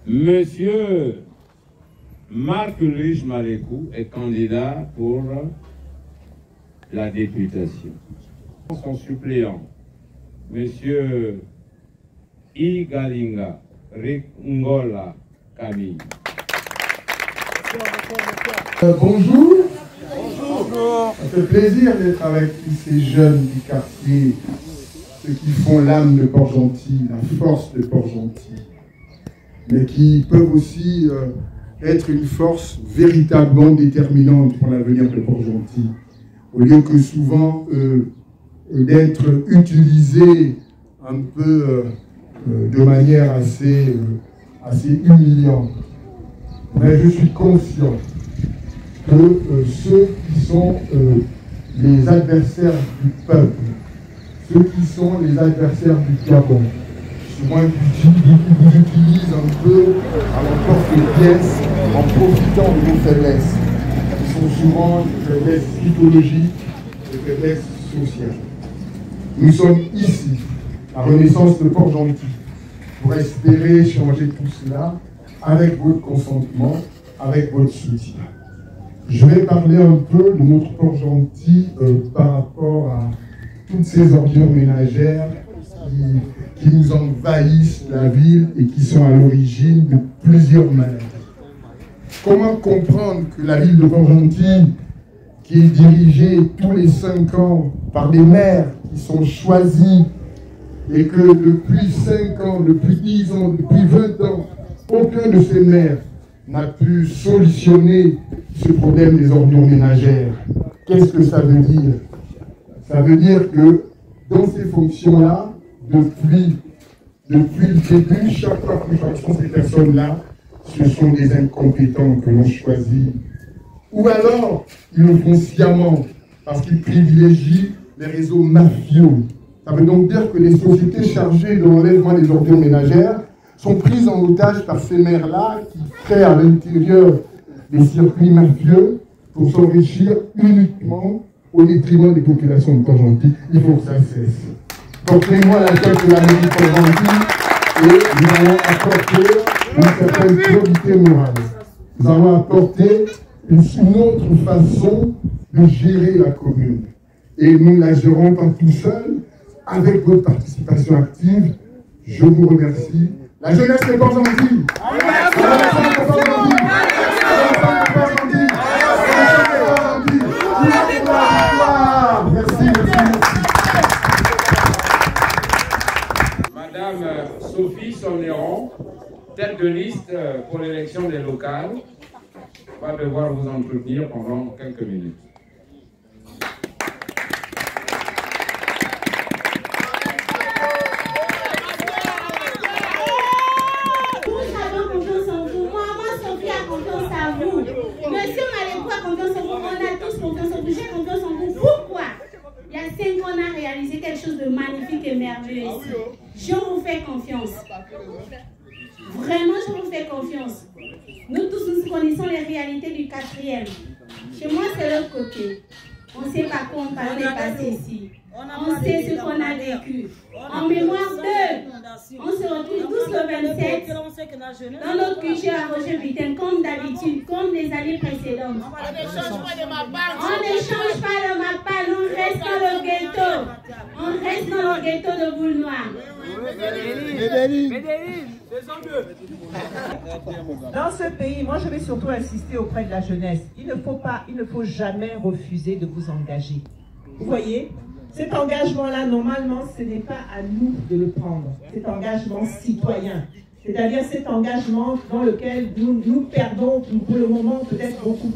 Monsieur Marc-Ulrich Malécou est candidat pour la députation. Son suppléant, Monsieur Igalinga Ngola Camille. Bonjour. Bonjour. Ça fait plaisir d'être avec tous ces jeunes du quartier, ceux qui font l'âme de Port-Gentil, la force de Port-Gentil, mais qui peuvent aussi être une force véritablement déterminante pour l'avenir de Port-Gentil, au lieu que souvent d'être utilisés un peu de manière assez humiliante. Mais je suis conscient que ceux qui sont les adversaires du peuple, ceux qui sont les adversaires du Gabon, souvent ils utilisent un peu à l'emporte-pièce en profitant de nos faiblesses, qui sont souvent des faiblesses psychologiques, des faiblesses sociales. Nous sommes ici, à Renaissance de Port-Gentil, pour espérer changer tout cela avec votre consentement, avec votre soutien. Je vais parler un peu de notre Port-Gentil par rapport à toutes ces ordures ménagères qui nous envahissent la ville et qui sont à l'origine de plusieurs maladies. Comment comprendre que la ville de Port-Gentil, qui est dirigée tous les 5 ans par des maires qui sont choisis, et que depuis 5 ans, depuis 10 ans, depuis 20 ans, aucun de ces maires n'a pu solutionner ce problème des ordures ménagères. Qu'est-ce que ça veut dire? Ça veut dire que dans ces fonctions-là, depuis le début, chaque fois que nous choisissons ces personnes-là, ce sont des incompétents que l'on choisit. Ou alors, ils le font sciemment, parce qu'ils privilégient les réseaux mafieux. Ça veut donc dire que les sociétés chargées de l'enlèvement des ordures ménagères sont prises en otage par ces maires-là qui créent à l'intérieur des circuits mafieux pour s'enrichir uniquement au détriment des populations de Port-Gentil. Il faut que ça cesse. Portez-moi la tête de la mairie de Port-Gentil et nous allons apporter une certaine probité morale. Nous allons apporter une autre façon de gérer la commune. Et nous ne la gérons pas tout seul, avec votre participation active. Je vous remercie. La jeunesse de Port-Gentil. Madame Sophie Sonneron, tête de liste pour l'élection des locales, va devoir vous entretenir pendant quelques minutes. Monsieur Malécou a confiance en vous, on a tous confiance en vous, j'ai confiance en vous. Pourquoi? Il y a 5 ans, on a réalisé quelque chose de magnifique et merveilleux ici. Je vous fais confiance. Vraiment, je vous fais confiance. Nous tous, nous connaissons les réalités du 4e. Chez moi, c'est l'autre côté. On ne sait pas quoi on passé ici. On sait ce qu'on a vécu. En mémoire d'eux, on se retrouve tous le 27 dans notre QG à Roger-Britain, comme d'habitude, comme les années précédentes. On ne change pas de Macpal, on reste dans le ghetto. On reste dans le ghetto de Boule-Noire. Dans ce pays, moi je vais surtout insister auprès de la jeunesse. Il ne faut jamais refuser de vous engager. Vous voyez? Cet engagement-là, normalement, ce n'est pas à nous de le prendre. Cet engagement citoyen. C'est-à-dire cet engagement dans lequel nous perdons pour le moment peut-être beaucoup.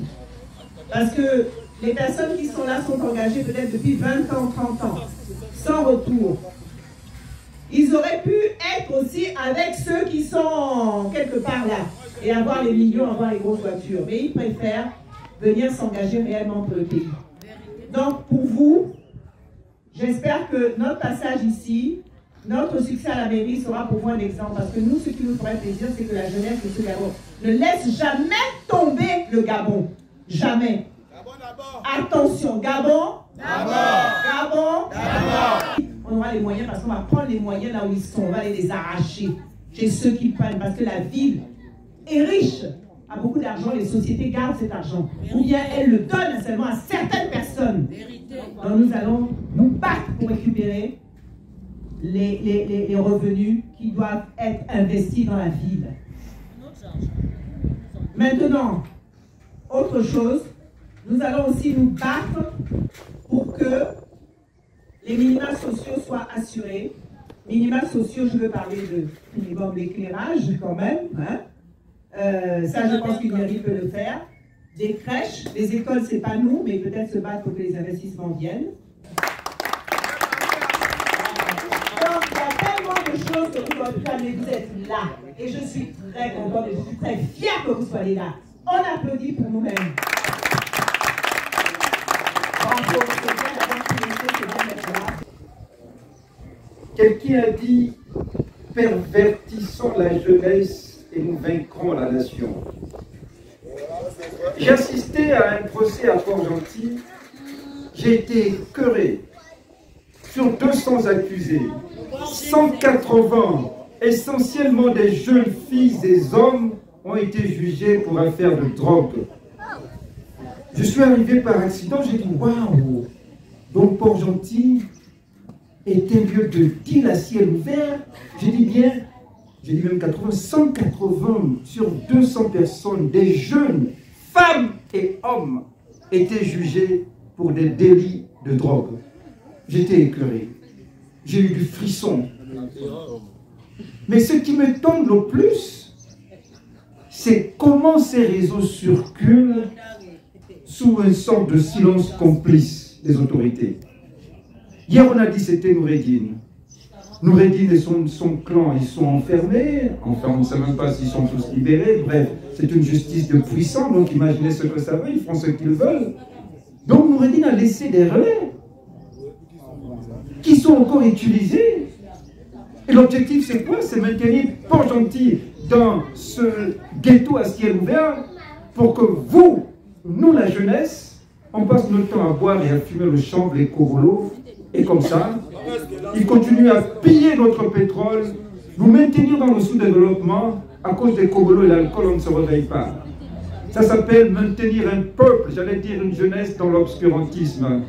Parce que les personnes qui sont là sont engagées peut-être depuis 20 ans, 30 ans, sans retour. Ils auraient pu être aussi avec ceux qui sont quelque part là et avoir les millions, avoir les grosses voitures. Mais ils préfèrent venir s'engager réellement pour le pays. Donc pour vous, j'espère que notre passage ici, notre succès à la mairie sera pour vous un exemple. Parce que nous, ce qui nous ferait plaisir, c'est que la jeunesse de ce Gabon ne laisse jamais tomber le Gabon. Jamais. Attention, Gabon. Gabon. On aura les moyens parce qu'on va prendre les moyens là où ils sont. On va aller les arracher chez ceux qui prennent. Parce que la ville est riche, a beaucoup d'argent, les sociétés gardent cet argent. Ou bien elles le donnent seulement à certaines personnes. Donc nous allons nous battre pour récupérer les revenus qui doivent être investis dans la ville. Maintenant, autre chose, nous allons aussi nous battre pour que les minima sociaux soient assurés. Minima sociaux, je veux parler de minimum d'éclairage quand même. Hein. Ça, je pense qu'une mairie peut le faire. Des crèches, des écoles, c'est pas nous, mais peut-être se battre pour que les investissements viennent. Donc, il y a tellement de choses que vous doivez faire, mais vous êtes là. Et je suis très contente et je suis très fière que vous soyez là. On applaudit pour nous-mêmes. Bravo, c'est bien d'avoir créé, c'est bien d'être là. Quelqu'un a dit « Pervertissons la jeunesse et nous vaincrons la nation ». J'ai assisté à un procès à Port-Gentil. J'ai été écœuré. Sur 200 accusés, 180, essentiellement des jeunes filles et hommes, ont été jugés pour affaire de drogue. Je suis arrivé par accident, j'ai dit « Waouh !» Donc Port-Gentil est un lieu de deal à ciel ouvert. J'ai dit bien, j'ai dit même 80, 180 sur 200 personnes, des jeunes, femmes et hommes, étaient jugés pour des délits de drogue. J'étais écœuré. J'ai eu du frisson. Mais ce qui me tombe le plus, c'est comment ces réseaux circulent sous une sorte de silence complice des autorités. Hier, on a dit que c'était Noureddine. Noureddine et son clan, ils sont enfermés. Enfin, on ne sait même pas s'ils sont tous libérés. Bref, c'est une justice de puissants, donc imaginez ce que ça veut, ils font ce qu'ils veulent. Donc Noureddine a laissé des relais qui sont encore utilisés. Et l'objectif, c'est quoi? C'est maintenir Port-Gentil dans ce ghetto à ciel ouvert pour que vous, nous la jeunesse, on passe notre temps à boire et à fumer le chanvre, les cobolos, et comme ça, ils continuent à piller notre pétrole, nous maintenir dans le sous-développement. À cause des cobolos et l'alcool, on ne se réveille pas. Ça s'appelle maintenir un peuple, j'allais dire une jeunesse dans l'obscurantisme.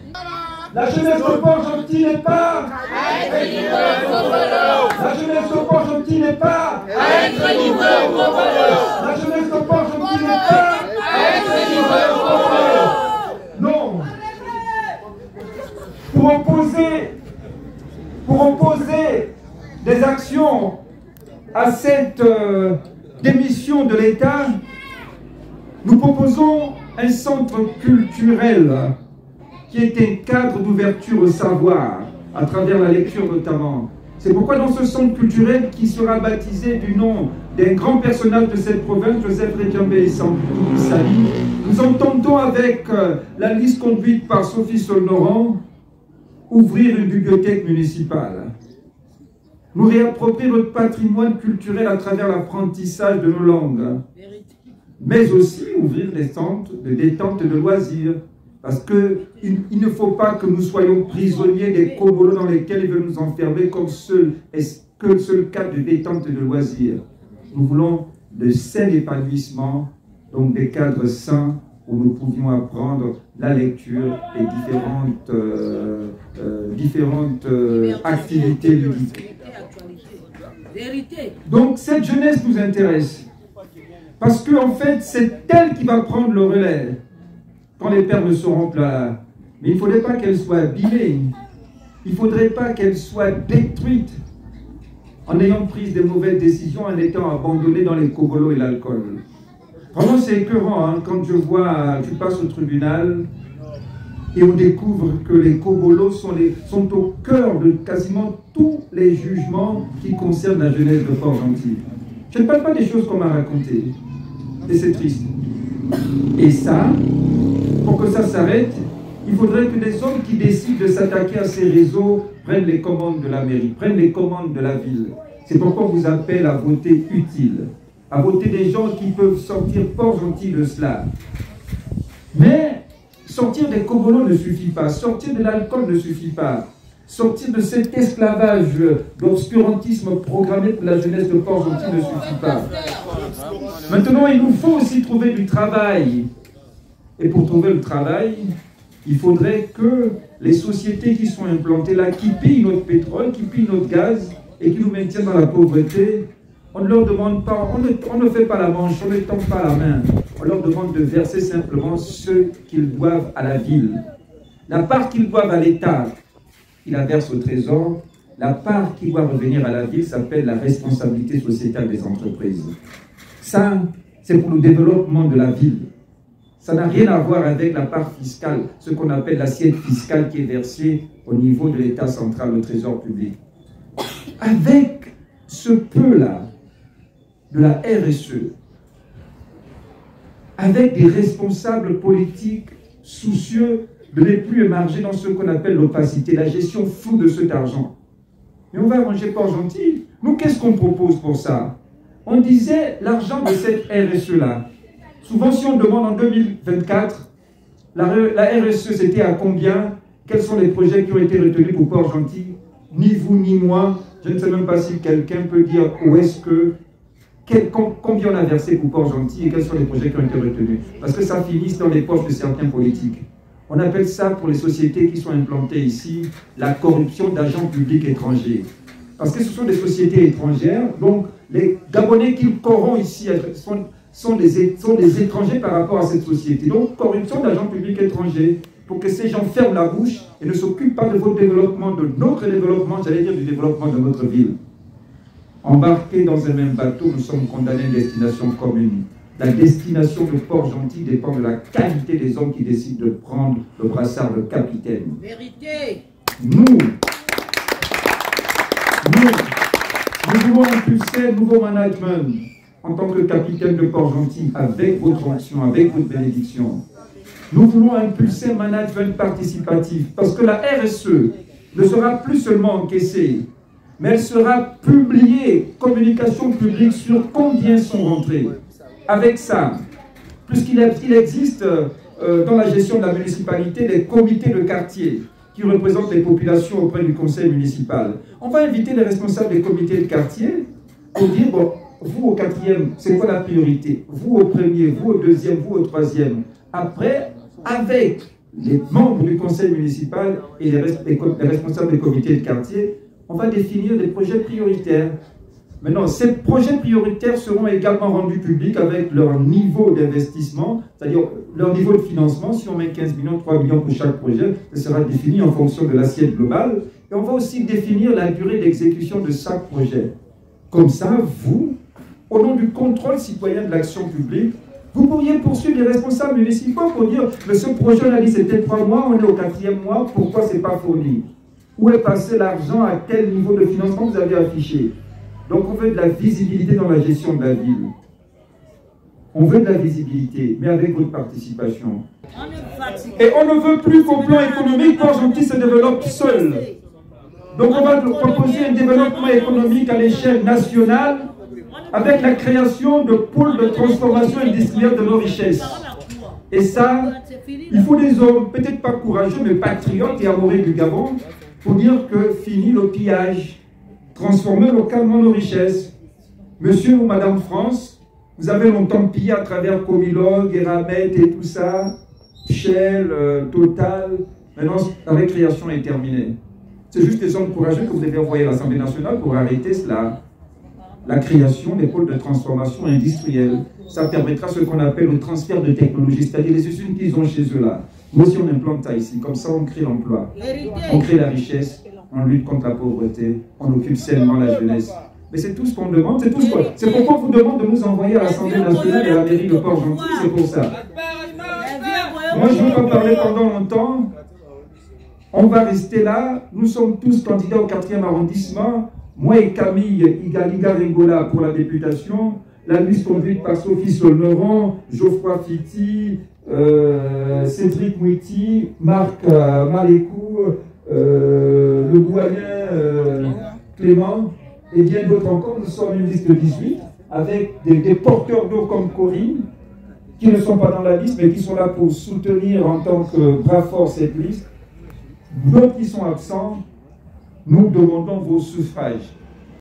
La jeunesse de Port-Gentil n'est pas à être livrée au cobolo. La jeunesse de Port-Gentil n'est pas à être livrée au cobolo. La jeunesse de Port-Gentil n'est pas à être livrée au cobolo. Non. Pour opposer des actions à cette démission de l'État, nous proposons un centre culturel qui est un cadre d'ouverture au savoir, à travers la lecture notamment. C'est pourquoi dans ce centre culturel qui sera baptisé du nom d'un grand personnage de cette province, Joseph Redjambe Sali, nous entendons avec la liste conduite par Sophie Solnoran ouvrir une bibliothèque municipale. Nous réapproprier notre patrimoine culturel à travers l'apprentissage de nos langues, mais aussi ouvrir des centres de détente et de loisirs. Parce qu'il ne faut pas que nous soyons prisonniers des cobolos dans lesquels ils veulent nous enfermer comme le seul cadre de détente et de loisirs. Nous voulons de sain épanouissement, donc des cadres sains où nous pouvions apprendre la lecture et différentes activités ludiques. Donc cette jeunesse nous intéresse. Parce qu'en fait, c'est elle qui va prendre le relais quand les pères ne seront plus là. Mais il ne faudrait pas qu'elle soit abîmée. Il ne faudrait pas qu'elle soit détruite en ayant pris des mauvaises décisions, en étant abandonnée dans les cobolos et l'alcool. Vraiment, c'est écœurant hein, quand je vois, tu passes au tribunal et on découvre que les cobolos sont au cœur de quasiment tous les jugements qui concernent la jeunesse de Port-Gentil. Je ne parle pas des choses qu'on m'a racontées. Et c'est triste. Et ça, pour que ça s'arrête, il faudrait que les hommes qui décident de s'attaquer à ces réseaux prennent les commandes de la mairie, prennent les commandes de la ville. C'est pourquoi on vous appelle à voter utile, à voter des gens qui peuvent sortir Port-Gentil de cela. Mais sortir des cobolos ne suffit pas, sortir de l'alcool ne suffit pas, sortir de cet esclavage d'obscurantisme programmé pour la jeunesse de Port-Gentil ne suffit pas. Maintenant, il nous faut aussi trouver du travail. Et pour trouver le travail, il faudrait que les sociétés qui sont implantées là, qui pillent notre pétrole, qui pillent notre gaz et qui nous maintiennent dans la pauvreté, on ne leur demande pas, on ne fait pas la manche, on ne tend pas la main. On leur demande de verser simplement ce qu'ils doivent à la ville. La part qu'ils doivent à l'État, ils la versent au trésor. La part qui doit revenir à la ville s'appelle la responsabilité sociétale des entreprises. Ça, c'est pour le développement de la ville. Ça n'a rien à voir avec la part fiscale, ce qu'on appelle l'assiette fiscale qui est versée au niveau de l'État central, le trésor public. Avec ce peu-là de la RSE, avec des responsables politiques soucieux de ne plus émarger dans ce qu'on appelle l'opacité, la gestion floue de cet argent. Mais on va arranger Port-Gentil. Nous, qu'est-ce qu'on propose pour ça? On disait l'argent de cette RSE-là. Souvent, si on demande en 2024, la RSE, c'était à combien? Quels sont les projets qui ont été retenus pour Port-Gentil? Ni vous, ni moi. Je ne sais même pas si quelqu'un peut dire où est-ce que... combien on a versé pour Port-Gentil et quels sont les projets qui ont été retenus. Parce que ça finit dans les poches de certains politiques. On appelle ça, pour les sociétés qui sont implantées ici, la corruption d'agents publics étrangers. Parce que ce sont des sociétés étrangères, donc les Gabonais qui corrompent ici sont des étrangers par rapport à cette société. Donc, corruption d'agents publics étrangers, pour que ces gens ferment la bouche et ne s'occupent pas de votre développement, de notre développement, j'allais dire du développement de notre ville. Embarqués dans un même bateau, nous sommes condamnés à une destination commune. La destination de Port-Gentil dépend de la qualité des hommes qui décident de prendre le brassard de capitaine. Vérité. Nous voulons impulser un nouveau management en tant que capitaine de Port-Gentil avec votre onction, avec votre bénédiction. Nous voulons impulser un management participatif parce que la RSE ne sera plus seulement encaissée, mais elle sera publiée, communication publique sur combien sont rentrés. Avec ça, puisqu'il existe dans la gestion de la municipalité des comités de quartier qui représentent les populations auprès du conseil municipal, on va inviter les responsables des comités de quartier pour dire, bon, vous au quatrième, c'est quoi la priorité? Vous au premier, vous au deuxième, vous au troisième. Après, avec les membres du conseil municipal et les responsables des comités de quartier, on va définir des projets prioritaires. Maintenant, ces projets prioritaires seront également rendus publics avec leur niveau d'investissement, c'est-à-dire leur niveau de financement. Si on met 15 millions, 3 millions pour chaque projet, ça sera défini en fonction de l'assiette globale. Et on va aussi définir la durée d'exécution de chaque projet. Comme ça, vous, au nom du contrôle citoyen de l'action publique, vous pourriez poursuivre les responsables municipaux pour dire « ce projet, on a dit c'était 3 mois, on est au 4e mois, pourquoi ce n'est pas fourni? Où est passé l'argent? À quel niveau de financement vous avez affiché ?» Donc on veut de la visibilité dans la gestion de la ville. On veut de la visibilité, mais avec votre participation. Et on ne veut plus qu'au plan économique, Port-Gentil se développe seul. Donc on va proposer un développement économique à l'échelle nationale avec la création de pôles de transformation industrielle de nos richesses. Et ça, il faut des hommes, peut-être pas courageux, mais patriotes et amoureux du Gabon, pour dire que fini le pillage. Transformer localement nos richesses. Monsieur ou Madame France, vous avez longtemps pillé à travers Comilog, Eramet et tout ça, Shell, Total. Maintenant, la récréation est terminée. C'est juste des hommes courageux que vous devez envoyer à l'Assemblée nationale pour arrêter cela. La création des pôles de transformation industrielle. Ça permettra ce qu'on appelle le transfert de technologie, c'est-à-dire les usines qu'ils ont chez eux là. Nous aussi, on implante ça ici. Comme ça, on crée l'emploi. On crée la richesse. On lutte contre la pauvreté, on occupe sainement la jeunesse. Mais c'est tout ce qu'on demande, c'est tout ce qu'on... C'est pourquoi on vous demande de nous envoyer à l'Assemblée nationale et à la mairie de Port-Gentil, c'est pour ça. Moi, je ne veux pas parler pendant longtemps. On va rester là. Nous sommes tous candidats au 4e arrondissement. Moi et Camille Igaliga Ringola pour la députation. La liste conduite par Sophie Solneron, Geoffroy Fiti, Cédric Mouiti, Marc Malécou, le doyen Clément et bien d'autres encore. Nous sommes une liste de 18 avec des porteurs d'eau comme Corinne qui ne sont pas dans la liste mais qui sont là pour soutenir en tant que bras fort cette liste. D'autres qui sont absents, nous demandons vos suffrages.